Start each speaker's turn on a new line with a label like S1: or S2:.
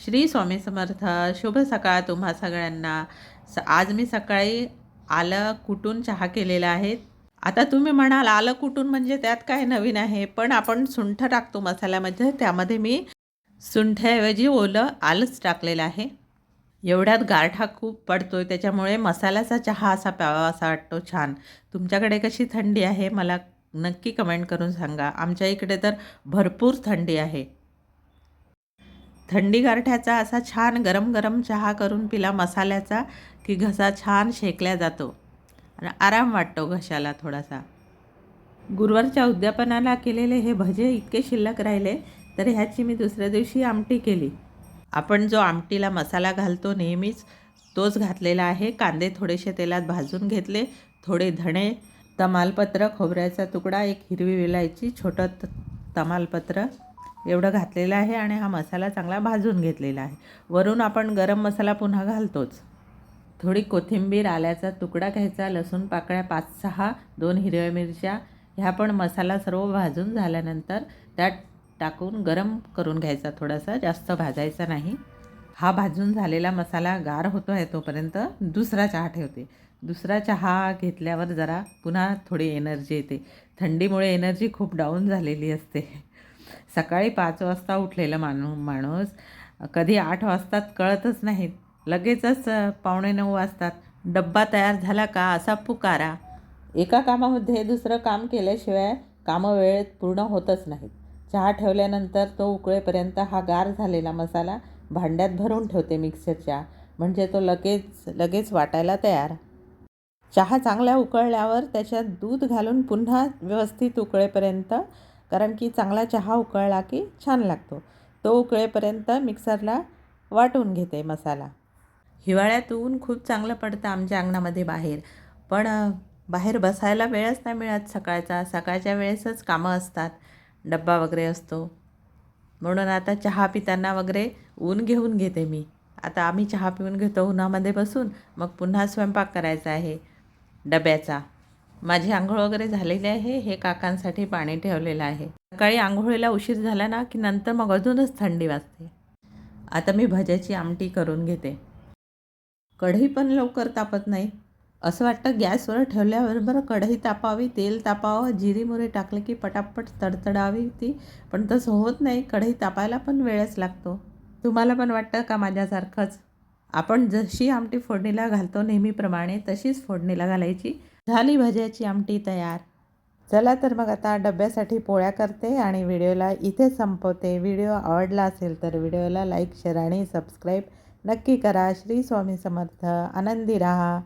S1: श्री स्वामी समर्थ. शुभ सकाळ तुम्हा सगळ्यांना. आज मी सकाळी आलं कुटून चहा केलेला आहे. आता तुम्ही म्हणाल आलं कुटून म्हणजे त्यात काय नवीन आहे, पण आपण सुंठ टाकतो मसाल्यामध्ये, त्यामध्ये मी सुंठऐवजी ओलं आलंच टाकलेलं आहे. एवढ्यात गारठा खूप पडतोय, त्याच्यामुळे मसाल्याचा चहा असा प्यावा असा वाटतो छान. तुमच्याकडे कशी थंडी आहे मला नक्की कमेंट करून सांगा. आमच्या इकडे तर भरपूर थंडी आहे. थंडी गारठ्याचा असा छान गरम गरम चहा करून पिला मसाल्याचा की घसा छान शेकला जातो आणि आराम वाटतो घशाला थोडासा. गुरुवारच्या उद्यापनाला केलेले हे भजे इतके शिल्लक राहिले तर ह्याची मी दुसऱ्या दिवशी आमटी केली. आपण जो आमटीला मसाला घालतो नेहमीच तोच घातलेला आहे. कांदे थोडेसे तेलात भाजून घेतले, थोडे धणे, तमालपत्र, खोबऱ्याचा तुकडा, एक हिरवी विलायची, छोटं तमालपत्र एवढं घातलेलं आहे आणि हा मसाला चांगला भाजून घेतलेला आहे. वरून आपण गरम मसाला पुन्हा घालतोच. थोडी कोथिंबीर, आल्याचा तुकडा घ्यायचा, लसूण पाकळ्या 5-6, 2 हिरव्या मिरच्या, ह्या पण मसाला सर्व भाजून झाल्यानंतर त्यात टाकून गरम करून घ्यायचा. थोडासा जास्त भाजायचा नाही. हा भाजून झालेला मसाला गार होतो आहे तोपर्यंत दुसरा चहा ठेवते. दुसरा चहा घेतल्यावर जरा पुन्हा थोडी एनर्जी येते. थंडीमुळे एनर्जी खूप डाऊन झालेली असते. सकाळी 5 वाजता उठलेलं माणूस कधी 8 वाजतात कळतच नाहीत. लगेचच 8:45 वाजतात. डब्बा तयार झाला का असा पुकारा. एका कामामध्ये दुसरं काम केल्याशिवाय कामं वेळेत पूर्ण होतच नाहीत. चहा ठेवल्यानंतर तो उकळेपर्यंत हा गार झालेला मसाला भांड्यात भरून ठेवते मिक्सरच्या, म्हणजे तो लगेच वाटायला तयार. चहा चांगला उकळल्यावर त्याच्यात दूध घालून पुन्हा व्यवस्थित उकळेपर्यंत, कारण की चांगला चहा उकळला की छान लागतो, तो उकळेपर्यंत मिक्सरला वाटून घेते मसाला. हिवाळ्यात ऊन खूप चांगलं पडतं आमच्या अंगणामध्ये बाहेर, पण बाहेर बसायला वेळच नाही मिळत सकाळच्या वेळेसच कामं असतात, डब्बा वगैरे असतो. म्हणून आता चहा पिताना वगैरे ऊन घेऊन घेते मी. आता आम्ही चहा पिऊन घेतो उन्हामध्ये बसून, मग पुन्हा स्वयंपाक करायचा आहे डब्याचा. माझी आंघोळ वगैरे झालेली आहे. हे काकांसाठी पाणी ठेवलेलं आहे. सकाळी आंघोळीला उशीर झाला ना की नंतर मग अजूनच थंडी वाजते. आता मी भज्याची आमटी करून घेते. कढई पण लवकर तापत नाही. असं वाटतं गॅसवर ठेवल्याबरोबर कढई तापावी, तेल तापावं, जिरी मोहरी टाकले की पटापट तडतडावी ती, पण तसं होत नाही. कढई तापायला पण वेळच लागतो. तुम्हाला पण वाटतं का माझ्यासारखंच? आपण जशी आमटी फोडणीला घालतो नेहमीप्रमाणे तशीच फोडणीला घालायची. झाली भज्याची आमटी तयार. चला तर मग आता डब्यासाठी पोळ्या करते आणि व्हिडिओला इथे संपवते. व्हिडिओ आवडला असेल तर व्हिडिओला लाईक, शेअर आणि सबस्क्राईब नक्की करा. श्री स्वामी समर्थ. आनंदी राहा.